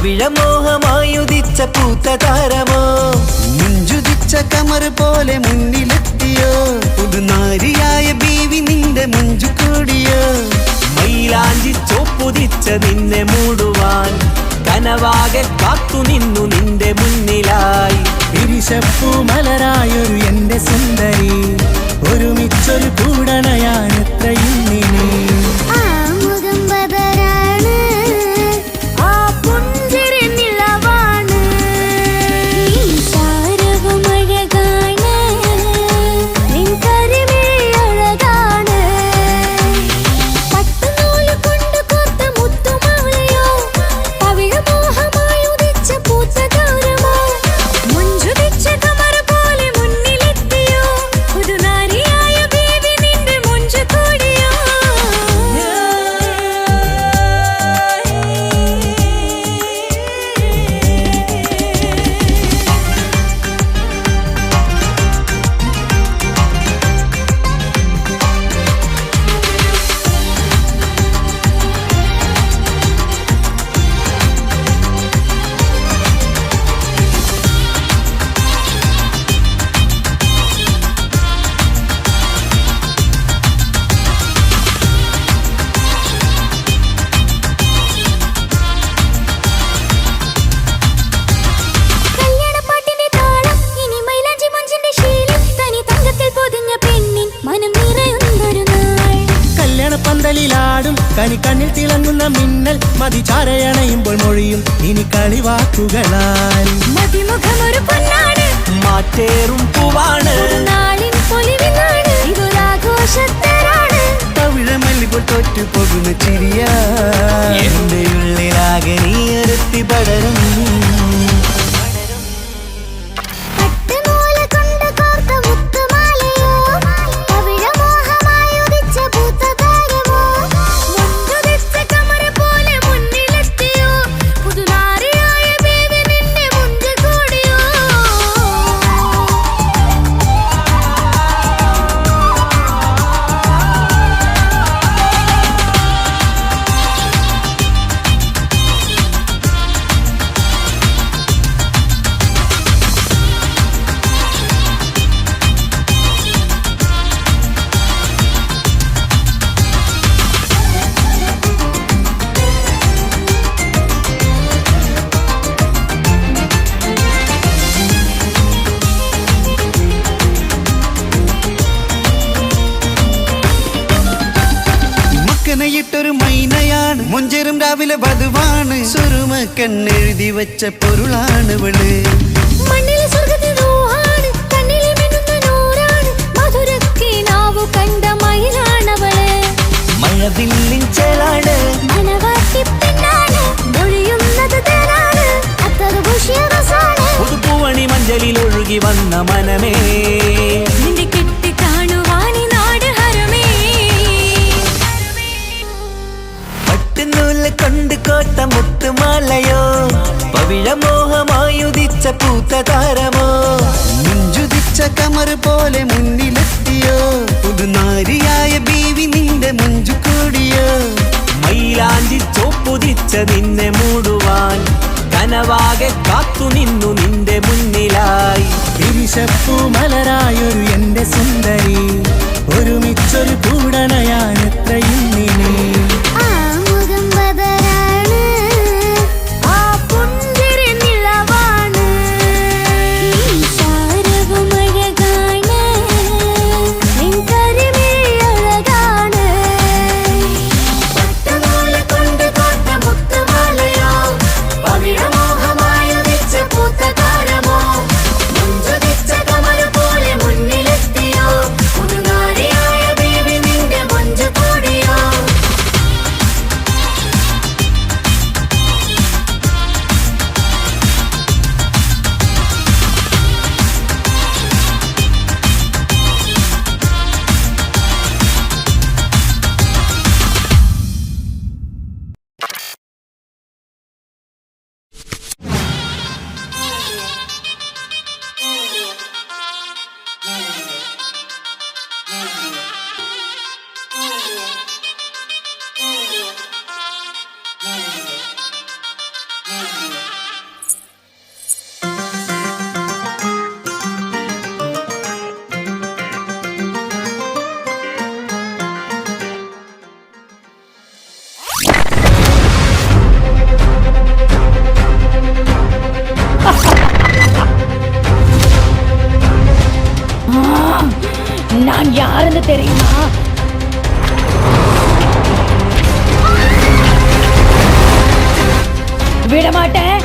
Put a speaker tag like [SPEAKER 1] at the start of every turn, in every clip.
[SPEAKER 1] പവിഴമോഹമായുദിച്ച പൂത്ത താരമോ മുഞ്ചുദിച്ച കമർ പോലെ മുന്നിലെത്തിയോ പുതുനാരിയായ ബീവി നിന്റെ മുഞ്ചു കൂടിയോ മൈലാഞ്ചി ചോപ്പുദിച്ച നിന്നെ മൂടുവാൻ കനവാകെ കാത്തു നിന്നു നിന്റെ മുന്നിലായി
[SPEAKER 2] ഇരിശപ്പൂ മലരായൊരു എന്റെ സുന്ദരി ഒരുമിച്ചൊരു കൂടണയാൻ എത്രയും നീ പന്തലിലാടും കനി കണ്ണിൽ തിളങ്ങുന്ന മിന്നൽ മതി ചാരയണയുമ്പോൾ മൊഴിയും ഇനി കളിവാക്കുകളാൽ
[SPEAKER 1] മതിമുഖമൊരു പൊന്നാണ് മാറ്റേറും പൂവാണ് നാളിൻ പൊലിവിനാണ് ഇതൊരാഘോഷത്തരാണ് പവിഴമല്ലിപ്പോൾ തോറ്റു പോകുന്ന ചിരിയ എന്റെ ഉള്ളിലാകെ നീ ഒരുത്തി പടരും ൊരു മൈനയാണ് മുഞ്ചേറും രാവിലെ വധുവാണ് സുറുമ കണ്ണെഴുതി വെച്ച പൊരുളാണ് ഇവള് മണ്ണിലെ സ്വർഗത്തിലാണ് കണ്ണിലെ മിന്നുന്ന നൂറാണ് മധുരക്കിനാവു കണ്ട മയിലാണവള് മഴവില്ലിൻ ചേലാണ് മനവാട്ടി പെണ്ണാണ് മൊഴിയുന്നത് തേനാണ് അത്ര ഭൂഷിയവസാണ് പുതുപൂവണി മഞ്ചലിൽ ഒഴുകി വന്ന മനമേ നിന്റെ കിട്ടി കാണുവാനി നാട് ഹരമേ കൊണ്ട് കോട്ട മുത്തുമാലയോ പവിഴമോഹമായുദിച്ച പൂത്ത താരമോ മുഞ്ചുദിച്ച കമർ പോലെ മുന്നിലെത്തിയോ പുതുനാരിയായ ബീവി നിന്റെ മുഞ്ചു കൂടിയോ മൈലാഞ്ചി ചോപ്പുദിച്ച നിന്നെ മൂടുവാൻ കനവാകെ കാത്തു നിന്നു നിന്റെ മുന്നിലായി
[SPEAKER 2] ഇരിശപ്പൂ മലരായൊരു എന്റെ സുന്ദരി ഒരുമിച്ചൊരു കൂടണയാൻ എത്രയും നീ
[SPEAKER 1] ും
[SPEAKER 3] தெரியுமா? விட மாட்டேன்.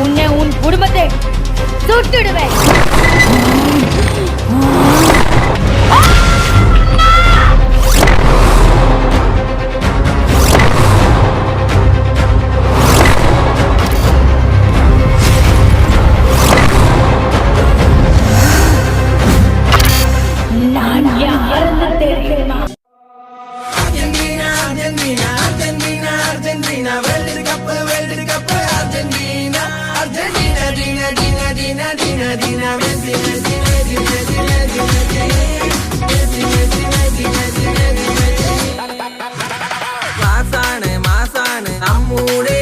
[SPEAKER 3] உன்னை உன் குடும்பத்தை சுட்டுடுவேன். நான் யாருன்னு தெரியுமா?
[SPEAKER 4] മാസാണ് നമ്മുടെ